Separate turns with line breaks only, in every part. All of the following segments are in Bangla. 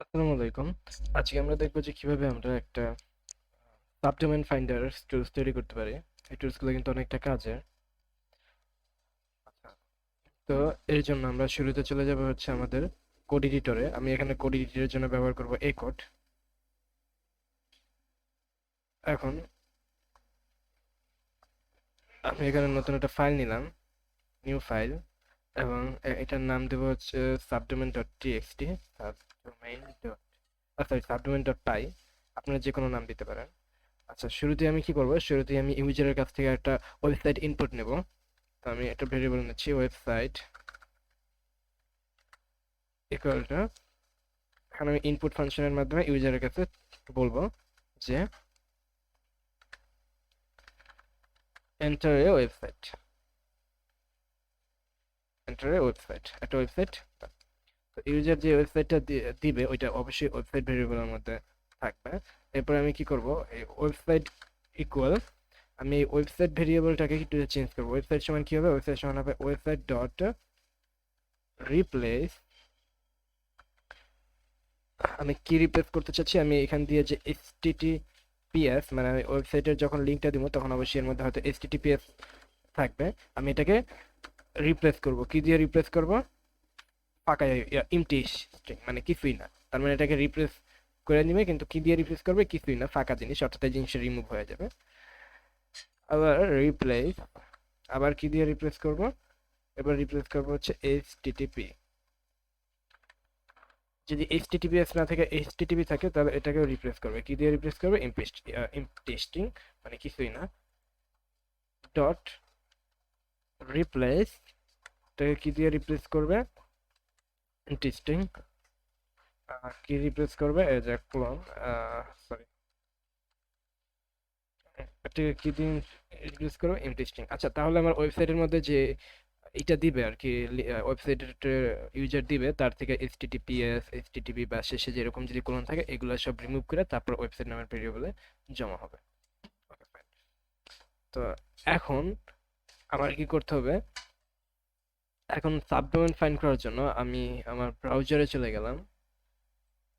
আসসালামু আলাইকুম। আজকে আমরা দেখবো যে কিভাবে আমরা একটা সাবডোমেন ফাইন্ডার টুলস তৈরি করতে পারি। এই টুলসগুলো কিন্তু অনেকটা কাজের। তো এর জন্য আমরা শুরুতে চলে যাব হচ্ছে আমাদের কোড এডিটরে। আমি এখানে কোড এডিটরের জন্য ব্যবহার করব এই কোড। এখন আমি এখানে নতুন একটা ফাইল নিলাম, নিউ ফাইল, এবং এটার নাম দেবো হচ্ছে subdomain dot TXT, subdomain dot sorry subdomain dot py. আপনারা যে কোনো নাম দিতে পারেন। আচ্ছা, শুরুতে আমি কি করব? শুরুতে আমি ইউজারের কাছ থেকে একটা ওয়েবসাইট ইনপুট নেব। তো আমি একটা ভেরিয়েবল নিচ্ছি, ওয়েবসাইট ইকুয়াল টু, এখানে আমি ইনপুট ফাংশনের মাধ্যমে ইউজারের কাছে বলবো যে enter a website, enter a website, একটা ওয়েবসাইট। তো ইউজার যে ওয়েবসাইটটা দিবে ওইটা অবশ্যই ওয়েবসাইট ভেরিয়েবলের মধ্যে থাকবে। এরপর আমি কি করব, এই ওয়েবসাইট ইকুয়াল, আমি এই ওয়েবসাইট ভেরিয়েবলটাকে একটু চেঞ্জ করবো। ওয়েবসাইট সমান কি হবে? ওয়েবসাইট সমান হবে ওয়েবসাইট ডট রিপ্লেস। আমি কি রিপ্লেস করতে চাচ্ছি? আমি এখান দিয়ে যে এইচটিটিপিএস, মানে আমি ওয়েবসাইটের যখন লিঙ্কটা দিব তখন অবশ্যই এর মধ্যে হয়তো এইচটিটিপিএস থাকবে। আমি এটাকে রিপ্লেস করব। কি দিয়ে রিপ্লেস করব? ফাঁকা, এমটি স্ট্রিং, মানে কিছুই না। তার মানে এটাকে রিপ্লেস করে নিবে, কিন্তু কি দিয়ে রিপ্লেস করবে? কিছুই না, ফাঁকা জিনিস, অর্থাৎ এই জিনিসটা রিমুভ হয়ে যাবে। আবার রিপ্লেস, আবার কি দিয়ে রিপ্লেস করব? এবার রিপ্লেস করব হচ্ছে এইচটিটিপি। যদি এইচটিটিপিএস না থাকে, এইচটিটিপি থাকে, তাহলে এটাকেও রিপ্লেস করবে। কি দিয়ে রিপ্লেস করবে? এমটি স্ট্রিং, মানে কিছুই না, ডট রিপ্লেস। এটাকে কি দিয়ে রিপ্লেস করবে? MT string. কি রিপ্লেস করবে? এই যে ক্লোন, সরি, এটাকে কি দিয়ে রিপ্লেস করবে? MT string. আচ্ছা, তাহলে আমার ওয়েবসাইটের মধ্যে যে এটা দিবে আর কি, ওয়েবসাইটের ইউজার দিবে, তার থেকে এইচটিটিপিএস, এইচটিটিপি বা শেষে যেরকম যদি কোলন থাকে এগুলো সব রিমুভ করে তারপর ওয়েবসাইট নামের ভেরিয়েবলে জমা হবে। Okay, fine. তো এখন আমার কি করতে হবে? এখন সাবডোমেন ফাইন্ড করার জন্য আমি আমার ব্রাউজারে চলে গেলাম,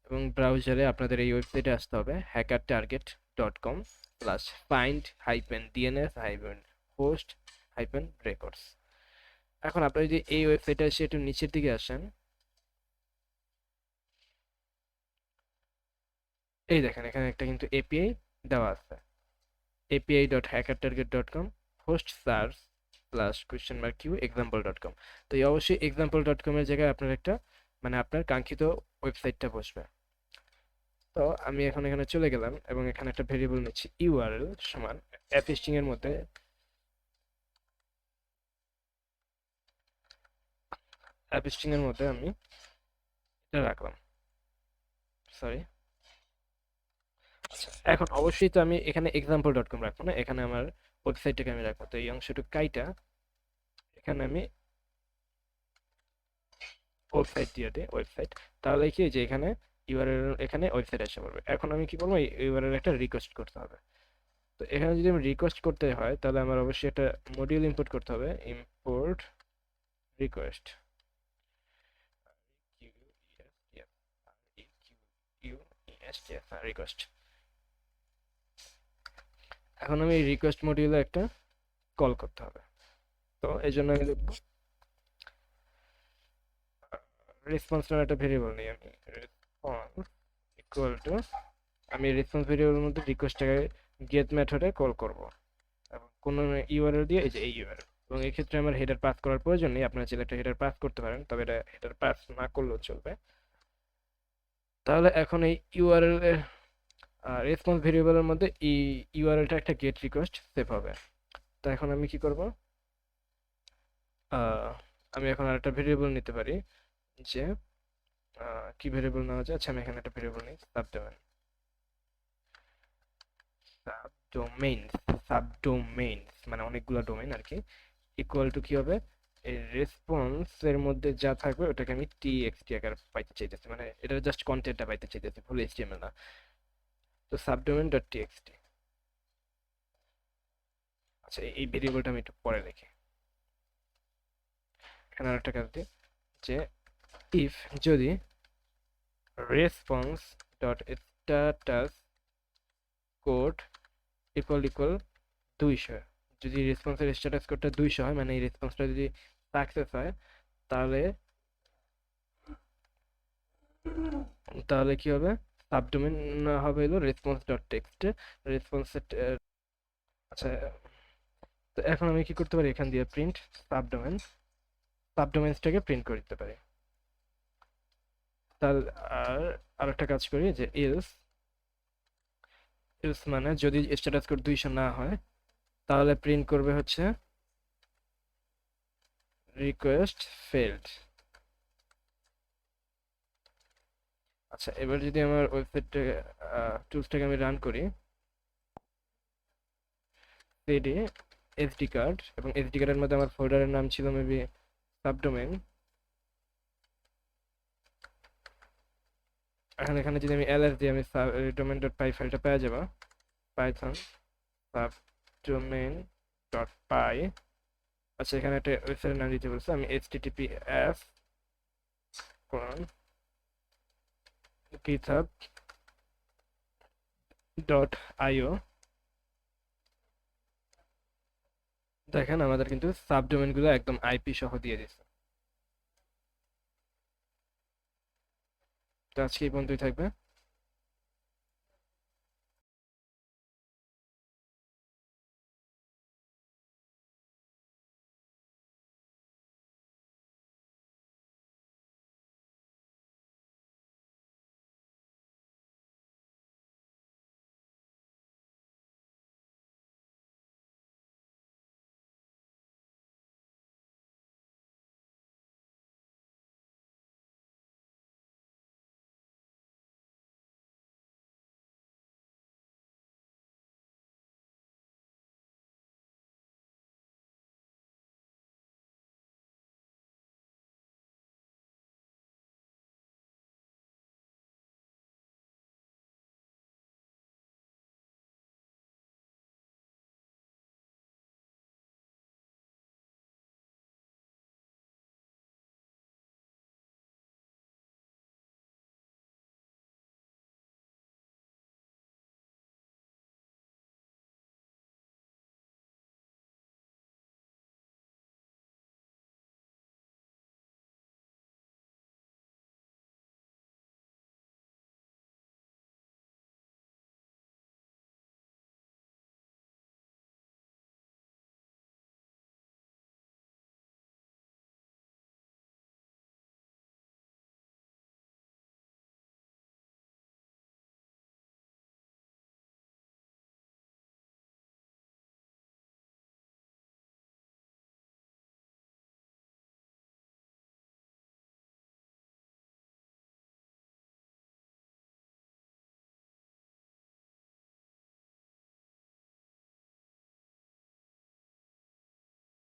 এবং ব্রাউজারে আপনাদের এই ওয়েবসাইটে আসতে হবে, hackertarget.com slash find hyphen DNS hyphen host hyphen records. এখন আপনি যদি এই ওয়েবসাইটে এসে একটু নিচের দিকে আসেন, এই দেখেন এখানে একটা কিন্তু এপিআই দেওয়া আছে, api.hackertarget.com host search plus question mark Q example dot com. তো এই অবশ্যই এক্সাম্পল.com এর জায়গায় আপনার একটা, মানে আপনার কাঙ্ক্ষিত ওয়েবসাইটটা বসবে। তো আমি এখন এখানে চলে গেলাম এবং এখানে একটা ভেরিয়েবল নিচ্ছি, ইউআরএল সমান অ্যাপ স্ট্রিং এর মধ্যে, অ্যাপ স্ট্রিং এর মধ্যে আমি এটা রাখলাম, সরি। আচ্ছা, এখন অবশ্যই তো আমি এখানে এক্সাম্পল.com রাখবো না, এখানে আমার ওয়েবসাইটটাকে আমি রাখবো। তো এই অংশটুকু কাইটা এখানে আমি ওয়েবসাইট দিয়ে দিই, ওয়েবসাইট। তাহলে কি যে এখানে ইউআরএল, এখানে ওয়েবসাইট এসে পড়বে। এখন আমি কি করবো? এই ইউআরএল একটা রিকোয়েস্ট করতে হবে। তো এখানে যদি আমি রিকোয়েস্ট করতে হয় তাহলে আমার অবশ্যই একটা মডিউল ইম্পোর্ট করতে হবে, ইম্পোর্ট রিকোয়েস্ট, রিকোয়েস্ট। এখন আমি এই রিকোয়েস্ট মডিউলে একটা কল করতে হবে। তো এই জন্য আমি লিখবো রেসপন্স নামে একটা ভেরিয়েবল নিই আমি, রেসপন্স ইকুয়াল টু, আমি রেসপন্স ভেরিয়েবলের মধ্যে রিকোয়েস্টটাকে গেট মেথডে কল করব, এবং কোনো ইউআরএল দিয়ে, এই যে এই ইউআরএল। এবং এই ক্ষেত্রে আমার হেডার পাস করার প্রয়োজন নেই, আপনারা চাইলে একটা হেডার পাস করতে পারেন, তবে এটা হেডার পাস না করলেও চলবে। তাহলে এখন এই ইউআরএল এর রেসপন্স ভেরিয়েবলের মধ্যে এই ইউআরএলটা একটা গেট রিকোয়েস্ট সেভ হবে। তো এখন আমি কি করব? আমি এখন আরেকটা ভেরিয়েবল নিতে পারি, যে কি ভেরিয়েবল নেওয়া যায়? আচ্ছা, আমি এখানে একটা ভেরিয়েবল নিই, সাবডোমেন, সাবডোমেইনস, সাবডোমেইনস মানে অনেকগুলো ডোমেইন আর কি। ইকুয়াল টু কি হবে? এই রেসপন্স এর মধ্যে যা থাকবে ওটাকে আমি টিএক্সটি আকার পাইতে চাইতেছি, মানে এটা জাস্ট কন্টেন্টটা পাইতে চাইতেছি, ফুল এইচটিএমএল না। তো সাবডোমেন ডট টিএক্সটি। আচ্ছা, এই ভেরিয়েবলটা আমি একটু পরে লিখি। এখানে আরেকটা কাজ দিই, যে ইফ, যদি response dot status code equal equal 200। যদি রেসপন্সের স্ট্যাটাস কোডটা 200 হয়, মানে এই রেসপন্সটা যদি সাকসেস হয়, তাহলে তাহলে কি হবে, সাবডোমেন হবে হলো রেসপন্স ডট টেক্সট রেসপন্স। আচ্ছা, তো এখন আমি কি করতে পারি, এখান দিয়ে প্রিন্ট সাবডোমেন, সাবডোমেন্সটাকে প্রিন্ট করে দিতে পারি। তাহলে আর আরেকটা কাজ করি যে এলস, এলস মানে যদি স্ট্যাটাস কোড 200 না হয়, তাহলে প্রিন্ট করবে হচ্ছে রিকোয়েস্ট ফেলড। আচ্ছা, এবার যদি আমার ওয়েবসাইটটা টুলসটাকে আমি রান করি, সিডি এসডি কার্ড, এবং এসডি কার্ডের মধ্যে আমার ফোল্ডারের নাম ছিল মেবি সাবডোমেন। এখন এখানে যদি আমি এলএস দিই, আমি ডোমেন ডট পাই ফাইলটা পেয়ে যাবো, পাইথন সাবডোমেন ডট পাই। আচ্ছা, এখানে একটা ওয়েবসাইটের নাম দিতে বলছে, আমি https github ডট আইও। দেখেন আমাদের কিন্তু সাবডোমেন গুলো একদম আইপি সহ দিয়ে দিচ্ছে। তো আজকে এই পর্যন্তই থাকবে।